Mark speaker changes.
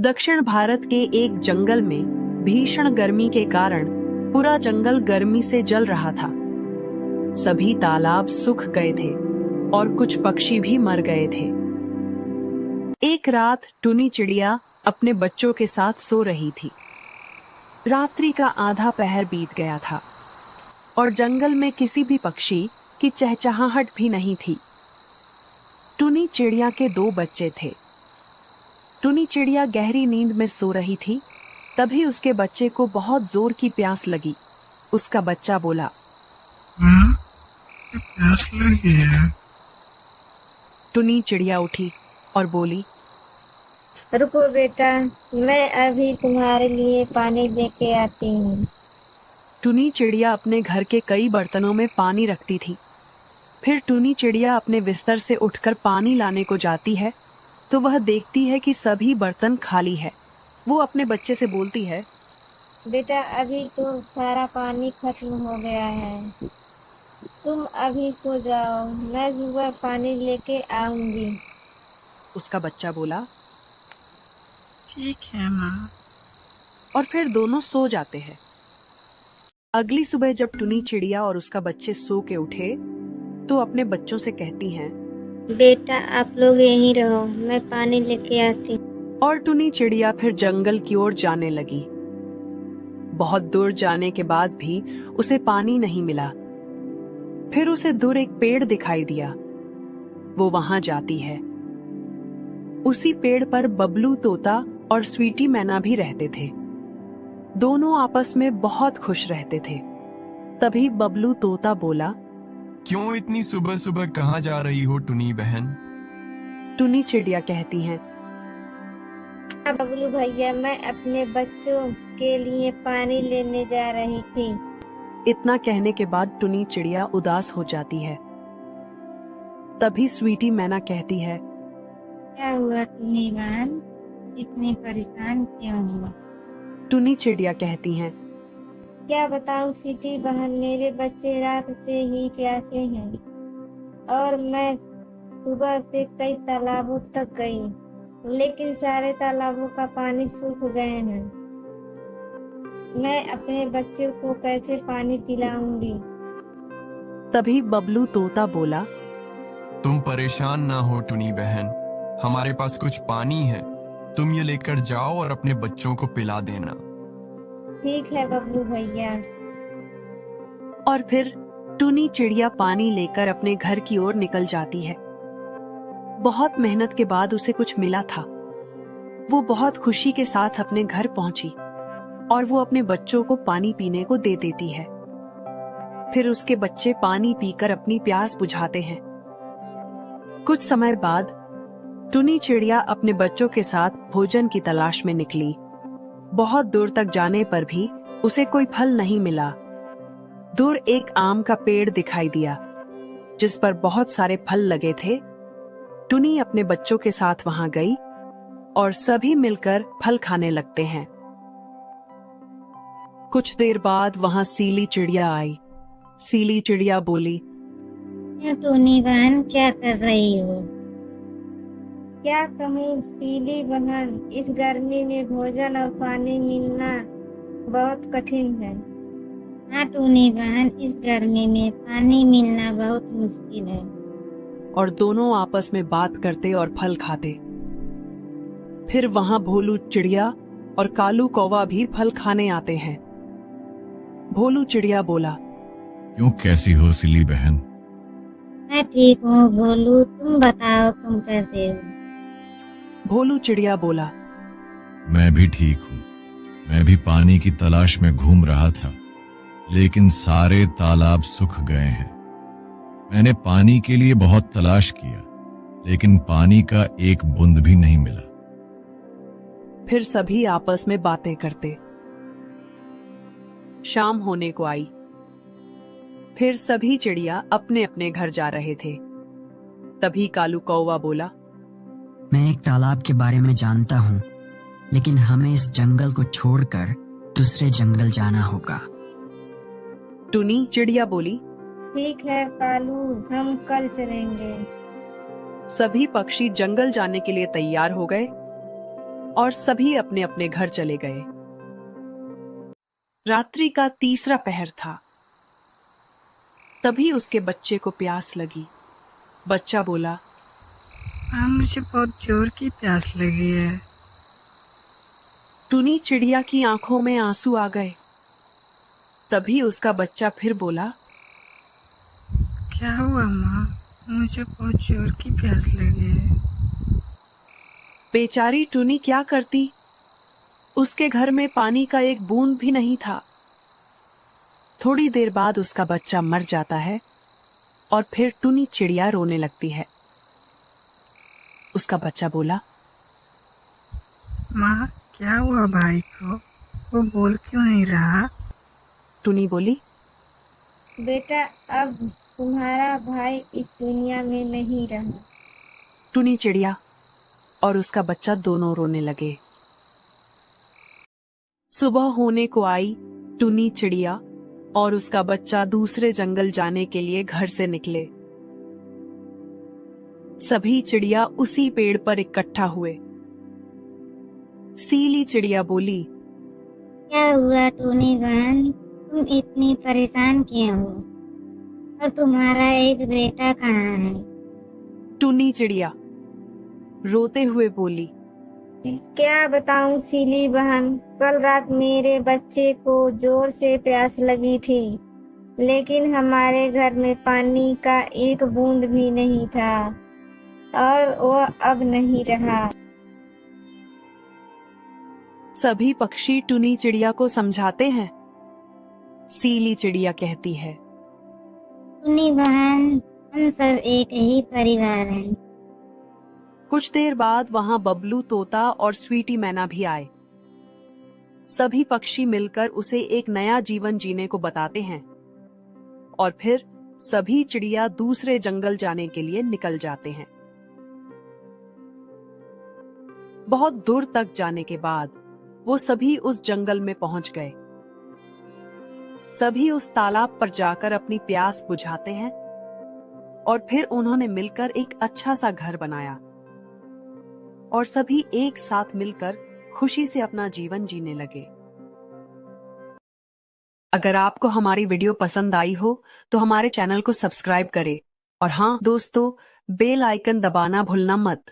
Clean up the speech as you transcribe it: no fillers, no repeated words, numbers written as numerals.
Speaker 1: दक्षिण भारत के एक जंगल में भीषण गर्मी के कारण पूरा जंगल गर्मी से जल रहा था। सभी तालाब सूख गए थे और कुछ पक्षी भी मर गए थे। एक रात टुनी चिड़िया अपने बच्चों के साथ सो रही थी। रात्रि का आधा पहर बीत गया था और जंगल में किसी भी पक्षी की चहचहाहट भी नहीं थी। टुनी चिड़िया के 2 बच्चे थे। टुनी चिड़िया गहरी नींद में सो रही थी। तभी उसके बच्चे को बहुत जोर की प्यास लगी। उसका बच्चा बोला,
Speaker 2: माँ, प्यास लगी है।
Speaker 1: टुनी चिड़िया उठी और बोली,
Speaker 3: रुको बेटा, मैं अभी तुम्हारे लिए पानी लेके आती हूँ।
Speaker 1: टुनी चिड़िया अपने घर के कई बर्तनों में पानी रखती थी। फिर टुनी चिड़िया अपने बिस्तर से उठकर पानी लाने को जाती है तो वह देखती है कि सभी बर्तन खाली है। वो अपने बच्चे से बोलती है,
Speaker 3: बेटा, अभी तो सारा पानी खत्म हो गया है। तुम अभी सो जाओ, मैं सुबह पानी लेके आऊंगी।
Speaker 1: उसका बच्चा बोला,
Speaker 2: ठीक है माँ।
Speaker 1: और फिर दोनों सो जाते हैं। अगली सुबह जब टुनी चिड़िया और उसका बच्चे सो के उठे तो अपने बच्चों से कहती हैं,
Speaker 3: बेटा, आप लोग यहीं रहो, मैं पानी लेके आती।
Speaker 1: और टुनी चिड़िया फिर जंगल की ओर जाने लगी। बहुत दूर जाने के बाद भी उसे पानी नहीं मिला। फिर उसे दूर एक पेड़ दिखाई दिया। वो वहां जाती है। उसी पेड़ पर बबलू तोता और स्वीटी मैना भी रहते थे। दोनों आपस में बहुत खुश रहते थे। तभी बबलू तोता बोला,
Speaker 4: क्यों इतनी सुबह सुबह कहाँ जा रही हो टुनी बहन?
Speaker 1: टुनी चिड़िया कहती हैं,
Speaker 3: बबलू भैया, मैं अपने बच्चों के लिए पानी लेने जा रही थी।
Speaker 1: इतना कहने के बाद टुनी चिड़िया उदास हो जाती है। तभी स्वीटी मैना कहती है,
Speaker 3: क्या हुआ टुनी बहन, इतनी परेशान क्यों हुआ?
Speaker 1: टुनी चिड़िया कहती हैं,
Speaker 3: क्या बताऊं स्वीटी बहन, मेरे बच्चे रात से ही प्यासे हैं और मैं सुबह से कई तालाबों तक गई, लेकिन सारे तालाबों का पानी सूख गए हैं। मैं अपने बच्चों को कैसे पानी पिलाऊंगी?
Speaker 1: तभी बबलू तोता बोला,
Speaker 4: तुम परेशान ना हो टुनी बहन, हमारे पास कुछ पानी है, तुम ये लेकर जाओ और अपने बच्चों को पिला देना।
Speaker 3: ठीक है बबलू भैया।
Speaker 1: और फिर टुनी चिड़िया पानी लेकर अपने घर की ओर निकल जाती है। बहुत मेहनत के बाद उसे कुछ मिला था। वो बहुत खुशी के साथ अपने घर पहुंची और वो अपने बच्चों को पानी पीने को दे देती है। फिर उसके बच्चे पानी पीकर अपनी प्यास बुझाते हैं। कुछ समय बाद टुनी चिड़िया अपने बच्चों के साथ भोजन की तलाश में निकली। बहुत दूर तक जाने पर भी उसे कोई फल नहीं मिला। दूर एक आम का पेड़ दिखाई दिया जिस पर बहुत सारे फल लगे थे। टुनी अपने बच्चों के साथ वहां गई और सभी मिलकर फल खाने लगते हैं। कुछ देर बाद वहां सीली चिड़िया आई। सीली चिड़िया बोली,
Speaker 3: टुनी बहन, क्या कर रही हो? क्या कहूँ सीली बहन, इस गर्मी में भोजन और पानी मिलना बहुत कठिन है। हाँ टुनी बहन, इस गर्मी में पानी मिलना बहुत मुश्किल है।
Speaker 1: और दोनों आपस में बात करते और फल खाते। फिर वहां भोलू चिड़िया और कालू कौवा भी फल खाने आते हैं। भोलू चिड़िया बोला,
Speaker 2: क्यों, कैसी हो सिली बहन?
Speaker 3: मैं ठीक हूँ भोलू, तुम बताओ तुम कैसे हो?
Speaker 1: भोलू चिड़िया बोला,
Speaker 2: मैं भी ठीक हूँ। मैं भी पानी की तलाश में घूम रहा था, लेकिन सारे तालाब सूख गए हैं। मैंने पानी के लिए बहुत तलाश किया, लेकिन पानी का एक बूंद भी नहीं मिला।
Speaker 1: फिर सभी आपस में बातें करते। शाम होने को आई। फिर सभी चिड़िया अपने अपने घर जा रहे थे। तभी कालू कौवा बोला,
Speaker 5: मैं एक तालाब के बारे में जानता हूँ, लेकिन हमें इस जंगल को छोड़कर दूसरे जंगल जाना होगा।
Speaker 1: टुनी चिड़िया बोली,
Speaker 3: ठीक है कालू, हम कल चलेंगे।
Speaker 1: सभी पक्षी जंगल जाने के लिए तैयार हो गए। और सभी अपने अपने घर चले गए। रात्रि का तीसरा पहर था। तभी उसके बच्चे को प्यास लगी। बच्चा बोला,
Speaker 6: हाँ, मुझे बहुत जोर की प्यास लगी है।
Speaker 1: टुनी चिड़िया की आंखों में आंसू आ गए। तभी उसका बच्चा फिर बोला,
Speaker 6: क्या हुआ माँ? मुझे बहुत जोर की प्यास लगी है।
Speaker 1: बेचारी टुनी क्या करती? उसके घर में पानी का एक बूंद भी नहीं था। थोड़ी देर बाद उसका बच्चा मर जाता है और फिर टुनी चिड़िया रोने लगती है। उसका बच्चा बोला,
Speaker 6: माँ, क्या हुआ भाई को? वो बोल क्यों नहीं रहा?
Speaker 1: टुनी बोली,
Speaker 3: बेटा, अब तुम्हारा भाई इस दुनिया में नहीं रहा।
Speaker 1: टुनी चिड़िया और उसका बच्चा दोनों रोने लगे। सुबह होने को आई। टुनी चिड़िया और उसका बच्चा दूसरे जंगल जाने के लिए घर से निकले। सभी चिड़िया उसी पेड़ पर इकट्ठा हुए। सीली चिड़िया बोली,
Speaker 3: क्या हुआ टूनी बहन, तुम इतनी परेशान क्यों हो? और तुम्हारा एक बेटा कहाँ है?
Speaker 1: टुनी चिड़िया रोते हुए बोली,
Speaker 3: क्या बताऊं सीली बहन, कल रात मेरे बच्चे को जोर से प्यास लगी थी, लेकिन हमारे घर में पानी का एक बूंद भी नहीं था और वह अब नहीं रहा।
Speaker 1: सभी पक्षी टुनी चिड़िया को समझाते हैं। सीली चिड़िया कहती है,
Speaker 3: टूनी बहन, हम सब एक ही परिवार हैं।
Speaker 1: कुछ देर बाद वहां बबलू तोता और स्वीटी मैना भी आए। सभी पक्षी मिलकर उसे एक नया जीवन जीने को बताते हैं और फिर सभी चिड़िया दूसरे जंगल जाने के लिए निकल जाते हैं। बहुत दूर तक जाने के बाद वो सभी उस जंगल में पहुंच गए। सभी उस तालाब पर जाकर अपनी प्यास बुझाते हैं और फिर उन्होंने मिलकर एक अच्छा सा घर बनाया और सभी एक साथ मिलकर खुशी से अपना जीवन जीने लगे। अगर आपको हमारी वीडियो पसंद आई हो तो हमारे चैनल को सब्सक्राइब करें और हाँ दोस्तों, बेल आइकन दबाना भूलना मत।